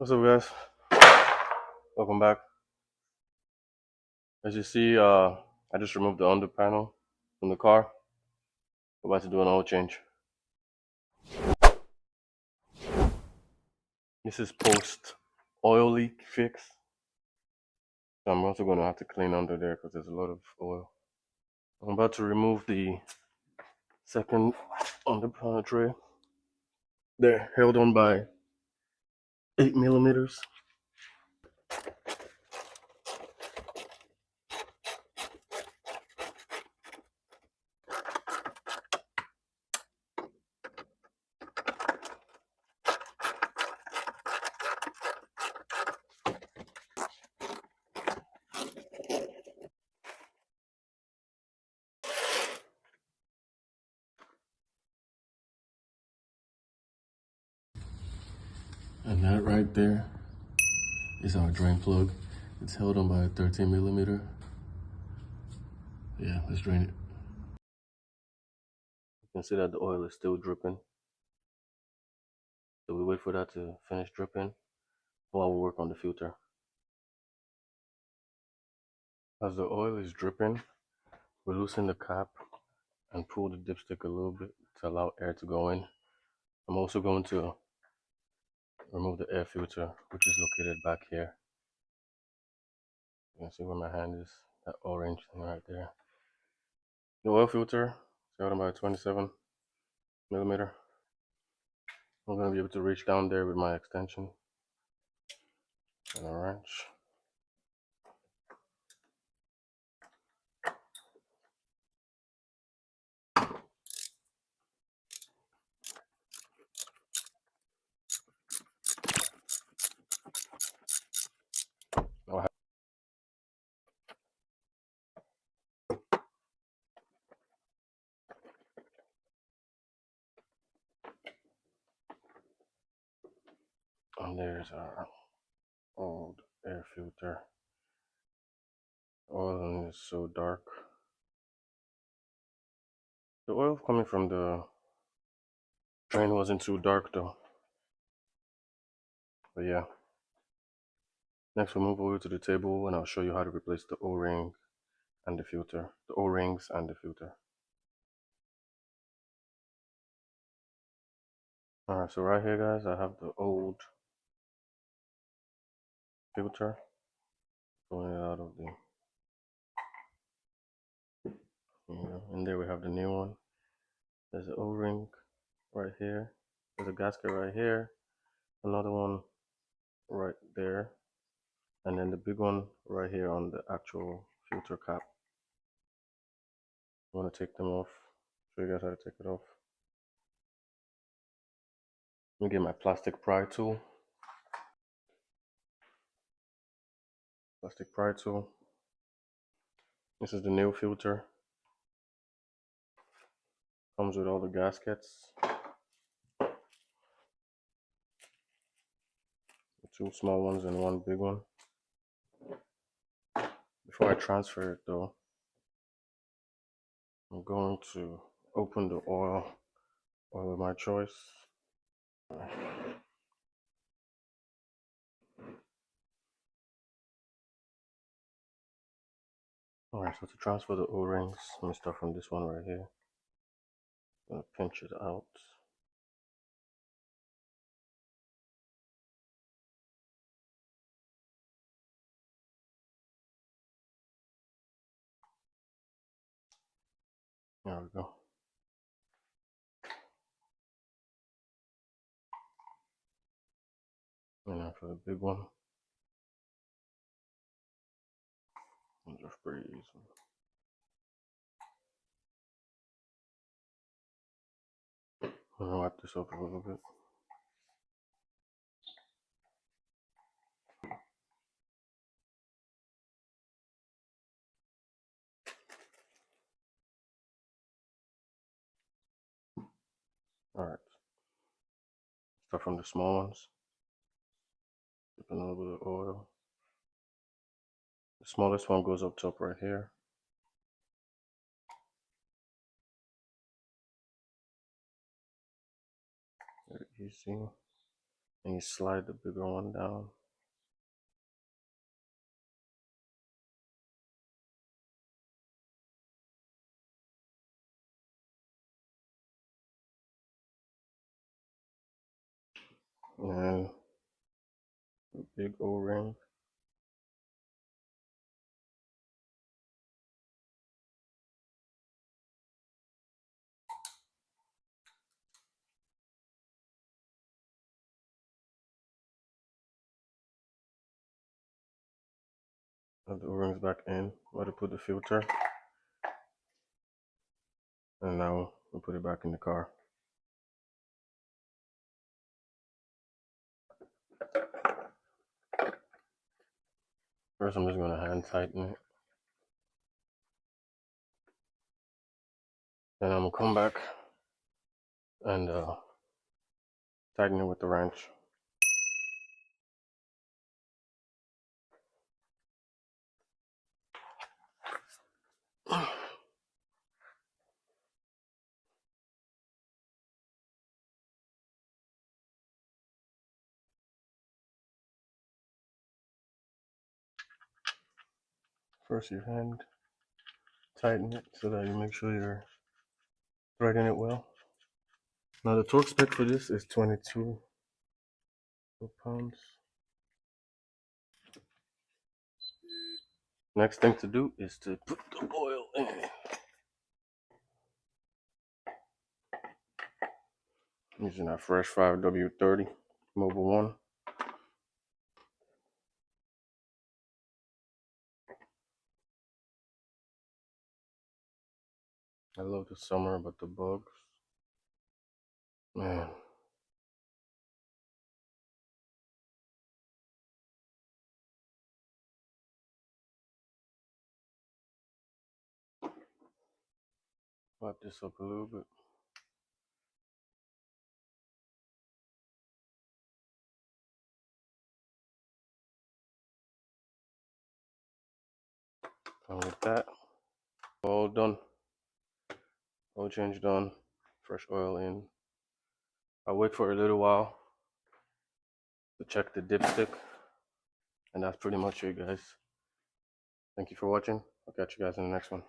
What's up, guys? Welcome back. As you see, I just removed the under panel from the car. We're about to do an oil change. This is post oil leak fix. So I'm also going to have to clean under there because there's a lot of oil. I'm about to remove the second under panel tray. They're held on by 8 millimeters. And that right there is our drain plug. It's held on by a 13 millimeter. Yeah, let's drain it. You can see that the oil is still dripping. So we wait for that to finish dripping while we work on the filter. As the oil is dripping, we loosen the cap and pull the dipstick a little bit to allow air to go in. I'm also going to remove the air filter, which is located back here. You can see where my hand is, that orange thing right there. The oil filter is out about 27 millimeter. I'm going to be able to reach down there with my extension and a wrench. And there's our old air filter. The oil is so dark. The oil coming from the drain wasn't too dark though. But yeah. Next we'll move over to the table and I'll show you how to replace the O-ring and the filter. The O-rings and the filter. Alright, so right here guys, I have the old filter. Pulling it out of the, and there we have the new one. There's an O-ring right here. There's a gasket right here. Another one right there. And then the big one right here on the actual filter cap. I'm gonna take them off. Show you guys how to take it off. Let me get my plastic pry tool. Plastic pry tool. This is the new filter. Comes with all the gaskets. Two small ones and one big one. Before I transfer it though, I'm going to open the oil of my choice. Alright, so to transfer the O-rings, let me start from this one right here. I'm gonna pinch it out. There we go. And now for the big one, it's just pretty easy. I'm gonna wipe this off a little bit. Alright. Start from the small ones. Dip a little bit of oil. The smallest one goes up top right here. Very easy. and you slide the bigger one down. And the big O-ring. Put the O-rings back in where to put the filter. And now we'll put it back in the car. First, I'm just going to hand tighten it. Then I'm going to come back and tighten it with the wrench. First, you hand tighten it so that you make sure you're threading it well. Now the torque spec for this is 22 pounds. Next thing to do is to put the oil in. Using that fresh 5W30 Mobile 1. I love the summer, but the bugs, man. Pop this up a little bit. And with that, all done. Oil change done. Fresh oil in. I'll wait for a little while to check the dipstick. And that's pretty much it, guys. Thank you for watching. I'll catch you guys in the next one.